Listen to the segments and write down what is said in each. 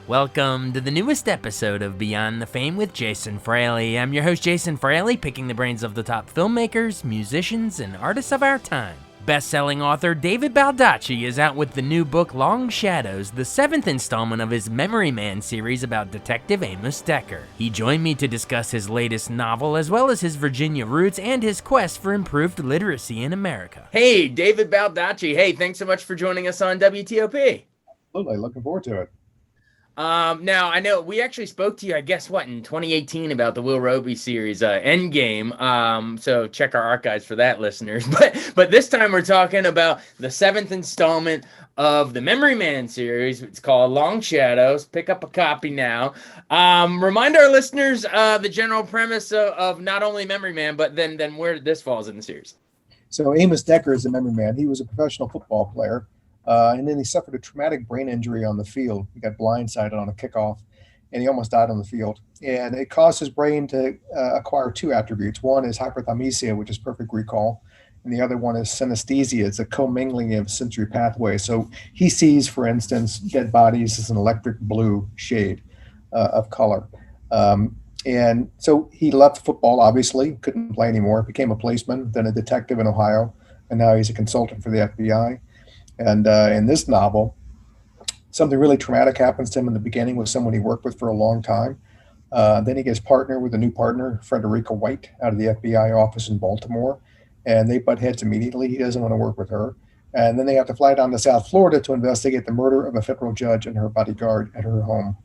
Welcome to the newest episode of Beyond the Fame with Jason Fraley. I'm your host, Jason Fraley, picking the brains of the top filmmakers, musicians, and artists of our time. Best-selling author David Baldacci is out with the new book Long Shadows, the 7th installment of his Memory Man series about Detective Amos Decker. He joined me to discuss his latest novel, as well as his Virginia roots and his quest for improved literacy in America. Hey, David Baldacci. Hey, thanks so much for joining us on WTOP. Absolutely, looking forward to it. Now, I know we actually spoke to you, I guess, in 2018 about the Will Roby series, Endgame. So check our archives for that, listeners. But this time we're talking about the 7th installment of the Memory Man series. It's called Long Shadows. Pick up a copy now. Remind our listeners the general premise of not only Memory Man, but then where this falls in the series. So Amos Decker is the Memory Man. He was a professional football player. And then he suffered a traumatic brain injury on the field. He got blindsided on a kickoff, and he almost died on the field. And it caused his brain to acquire two attributes. One is hyperthymesia, which is perfect recall, and the other one is synesthesia. It's a commingling of sensory pathways. So he sees, for instance, dead bodies as an electric blue shade of color. And so he left football, obviously, couldn't play anymore, became a policeman, then a detective in Ohio, and now he's a consultant for the FBI. And in this novel, something really traumatic happens to him in the beginning with someone he worked with for a long time. Then he gets partnered with a new partner, Frederica White, out of the FBI office in Baltimore. And they butt heads immediately. He doesn't want to work with her. And then they have to fly down to South Florida to investigate the murder of a federal judge and her bodyguard at her home.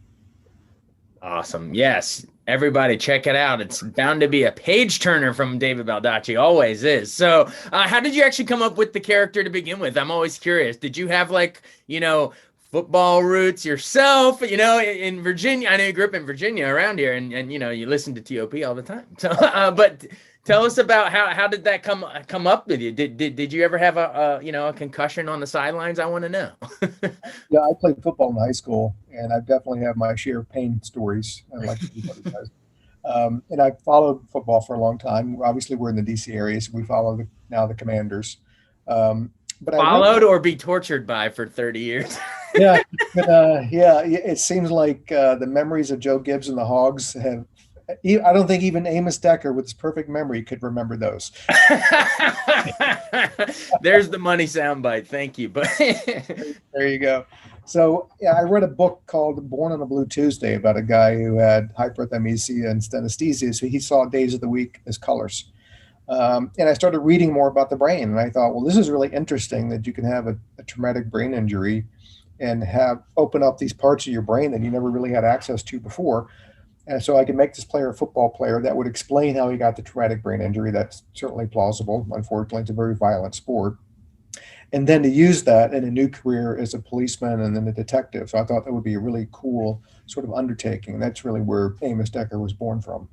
Awesome. Yes. Everybody check it out. It's bound to be a page turner from David Baldacci. Always is. So how did you actually come up with the character to begin with? I'm always curious. Did you have football roots yourself, in Virginia? I know you grew up in Virginia around here and you listen to TOP all the time. So, but tell us about how did that come up with you? Did you ever have a concussion on the sidelines? I want to know. Yeah, I played football in high school, and I definitely have my share of pain stories, like everybody does. And I followed football for a long time. Obviously, we're in the DC area, so we follow the Commanders. But followed or be tortured by for 30 years. Yeah, it seems like the memories of Joe Gibbs and the Hogs have. I don't think even Amos Decker, with his perfect memory, could remember those. There's the money soundbite. Thank you. But there you go. So yeah, I read a book called Born on a Blue Tuesday about a guy who had hyperthymesia and synesthesia. So he saw days of the week as colors. And I started reading more about the brain. And I thought, well, this is really interesting that you can have a traumatic brain injury and open up these parts of your brain that you never really had access to before. And so I could make this player a football player. That would explain how he got the traumatic brain injury. That's certainly plausible. Unfortunately, it's a very violent sport. And then to use that in a new career as a policeman and then a detective. So I thought that would be a really cool sort of undertaking. That's really where Amos Decker was born from.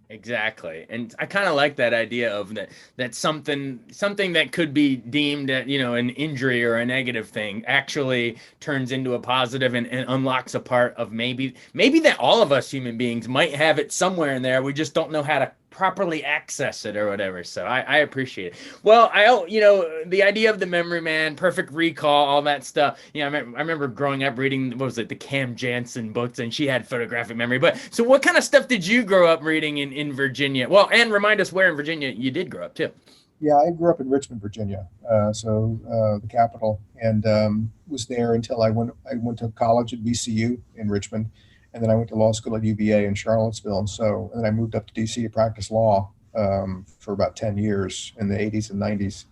Exactly. And I kind of like that idea of that something that could be deemed an injury or a negative thing actually turns into a positive and unlocks a part of maybe that all of us human beings might have it somewhere in there. We just don't know how to properly access it or whatever. So I appreciate it. Well, the idea of the Memory Man, perfect recall, all that stuff. I remember growing up reading, the Cam Jansen books, and she had photographic memory. But so what kind of stuff did you grow up reading in Virginia? Well, and remind us where in Virginia you did grow up too. Yeah, I grew up in Richmond, Virginia, the capital, and was there until I went to college at VCU in Richmond. And then I went to law school at UVA in Charlottesville. And then I moved up to DC to practice law for about 10 years in the 80s and 90s.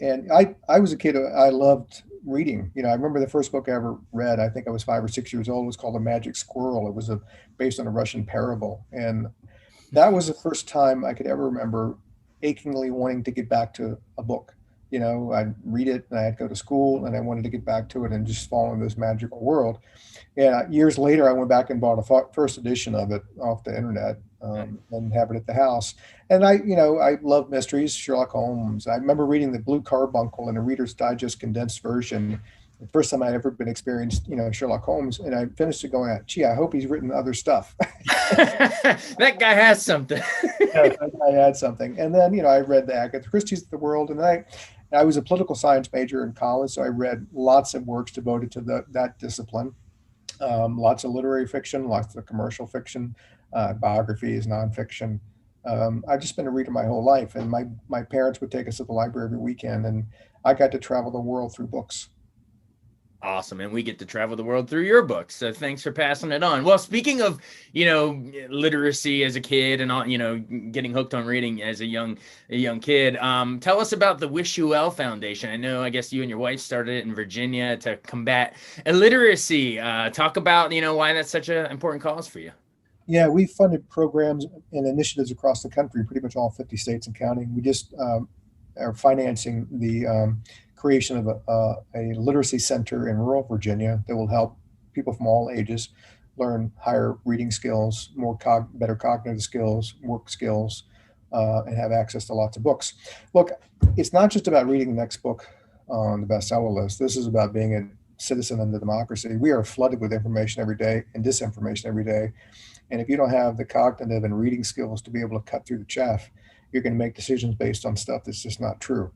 And I was a kid, I loved reading. I remember the first book I ever read, I think I was 5 or 6 years old, was called The Magic Squirrel. It was based on a Russian parable. And that was the first time I could ever remember achingly wanting to get back to a book. I'd read it and I'd go to school and I wanted to get back to it and just fall in this magical world. Yeah, years later, I went back and bought a first edition of it off the internet and have it at the house. And I love mysteries, Sherlock Holmes. I remember reading the Blue Carbuncle in a Reader's Digest condensed version. The first time I'd ever been experienced, Sherlock Holmes. And I finished it going, gee, I hope he's written other stuff. That guy has something. Yeah, that guy had something. And then, I read the Agatha Christie's of the world. And I was a political science major in college, so I read lots of works devoted to that discipline. Lots of literary fiction, lots of commercial fiction, biographies, nonfiction. I've just been a reader my whole life, and my parents would take us to the library every weekend, and I got to travel the world through books. Awesome. And we get to travel the world through your books. So thanks for passing it on. Well, speaking of, literacy as a kid and all, getting hooked on reading as a young kid, tell us about the Wish You Well Foundation. I know, I guess you and your wife started it in Virginia to combat illiteracy. Talk about, why that's such an important cause for you. Yeah, we funded programs and initiatives across the country, pretty much all 50 states and counting. We just are financing the creation of a literacy center in rural Virginia that will help people from all ages learn higher reading skills, better cognitive skills, work skills, and have access to lots of books. Look, it's not just about reading the next book on the bestseller list. This is about being a citizen in the democracy. We are flooded with information every day and disinformation every day. And if you don't have the cognitive and reading skills to be able to cut through the chaff, you're going to make decisions based on stuff that's just not true.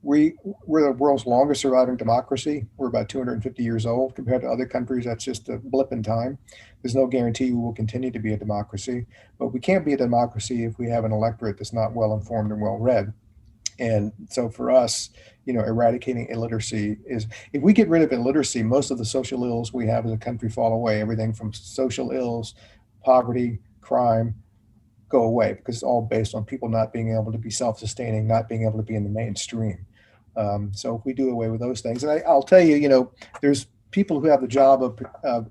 We're the world's longest surviving democracy. We're about 250 years old. Compared to other countries, that's just a blip in time. There's no guarantee we will continue to be a democracy, but we can't be a democracy if we have an electorate that's not well informed and well read. And so for us, eradicating illiteracy is, if we get rid of illiteracy, most of the social ills we have as a country fall away. Everything from social ills, poverty, crime, go away, because it's all based on people not being able to be self-sustaining, not being able to be in the mainstream. So if we do away with those things, and I'll tell you, there's people who have the job of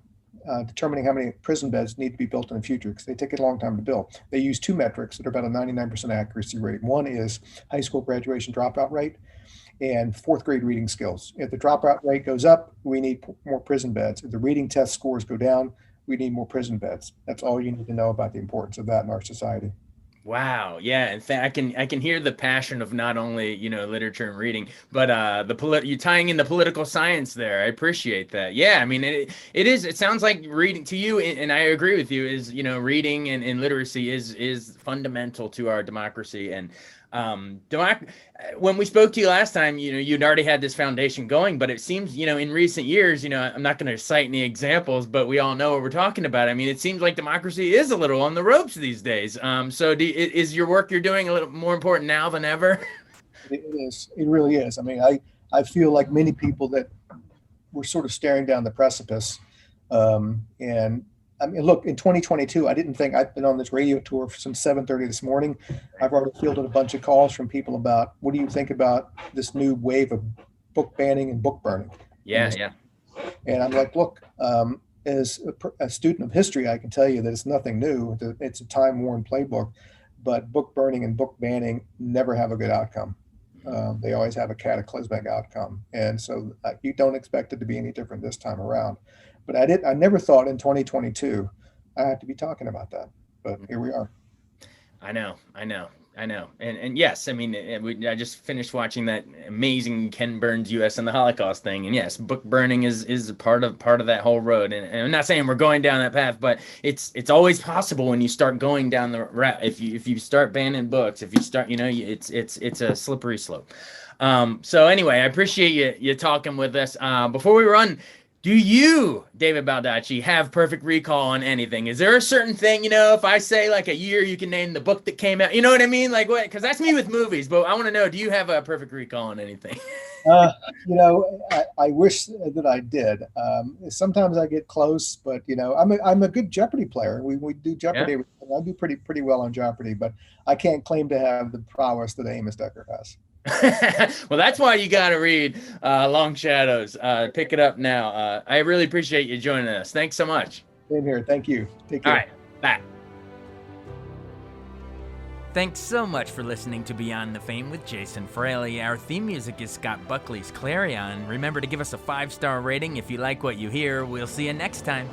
determining how many prison beds need to be built in the future, because they take a long time to build. They use two metrics that are about a 99% accuracy rate. One is high school graduation dropout rate, and fourth grade reading skills. If the dropout rate goes up, we need more prison beds. If the reading test scores go down, we need more prison beds. That's all you need to know about the importance of that in our society. Wow. Yeah. In fact, I can hear the passion of not only, literature and reading, but you tying in the political science there. I appreciate that. Yeah. I mean, it sounds like reading to you, and I agree with you, is, reading and literacy is fundamental to our democracy. And when we spoke to you last time, you'd already had this foundation going, but it seems, in recent years, I'm not going to cite any examples, but we all know what we're talking about. I mean, it seems like democracy is a little on the ropes these days. So is your work you're doing a little more important now than ever? It is. It really is. I mean, I feel like many people that we're sort of staring down the precipice. And I mean, look, in 2022, I didn't think, I've been on this radio tour since 7:30 this morning. I've already fielded a bunch of calls from people about, what do you think about this new wave of book banning and book burning? Yeah, yeah. And I'm like, look, as a student of history, I can tell you that it's nothing new. It's a time-worn playbook, but book burning and book banning never have a good outcome. They always have a cataclysmic outcome. And so you don't expect it to be any different this time around. But I never thought in 2022 I had to be talking about that. But here we are. I know. And yes, I mean, I just finished watching that amazing Ken Burns U.S. and the Holocaust thing. And yes, book burning is part of that whole road. And I'm not saying we're going down that path, but it's always possible when you start going down the route. If you start banning books, if you start, it's a slippery slope. So anyway, I appreciate you talking with us. Before we run, do you, David Baldacci, have perfect recall on anything? Is there a certain thing, if I say like a year, you can name the book that came out? You know what I mean? Like what? Because that's me with movies, but I want to know, do you have a perfect recall on anything? I wish that I did. Sometimes I get close, but I'm a good Jeopardy player. We do Jeopardy. Yeah. I do pretty well on Jeopardy, but I can't claim to have the prowess that Amos Decker has. Well, that's why you got to read Long Shadows. Pick it up now. I really appreciate you joining us. Thanks so much. Same here. Thank you. Take care. All right. Bye. Thanks so much for listening to Beyond the Fame with Jason Fraley. Our theme music is Scott Buckley's Clarion. Remember to give us a 5-star rating if you like what you hear. We'll see you next time.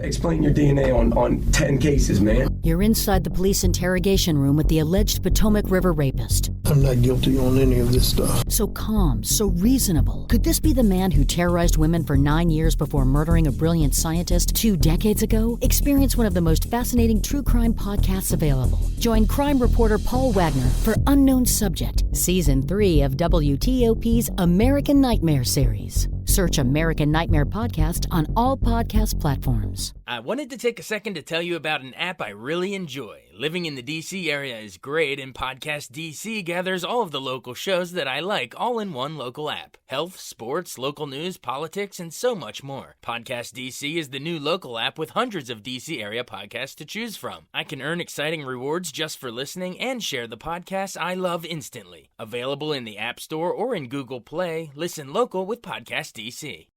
Explain your DNA on 10 cases, man. You're inside the police interrogation room with the alleged Potomac River rapist. I'm not guilty on any of this stuff. So calm, so reasonable. Could this be the man who terrorized women for 9 years before murdering a brilliant scientist 2 decades ago? Experience one of the most fascinating true crime podcasts available. Join crime reporter Paul Wagner for Unknown Subject, Season 3 of WTOP's American Nightmare series. Search American Nightmare Podcast on all podcast platforms. I wanted to take a second to tell you about an app I really enjoy. Living in the DC area is great, and Podcast DC gathers all of the local shows that I like all in one local app. Health, sports, local news, politics, and so much more. Podcast DC is the new local app with hundreds of DC area podcasts to choose from. I can earn exciting rewards just for listening and share the podcasts I love instantly. Available in the App Store or in Google Play, listen local with Podcast DC.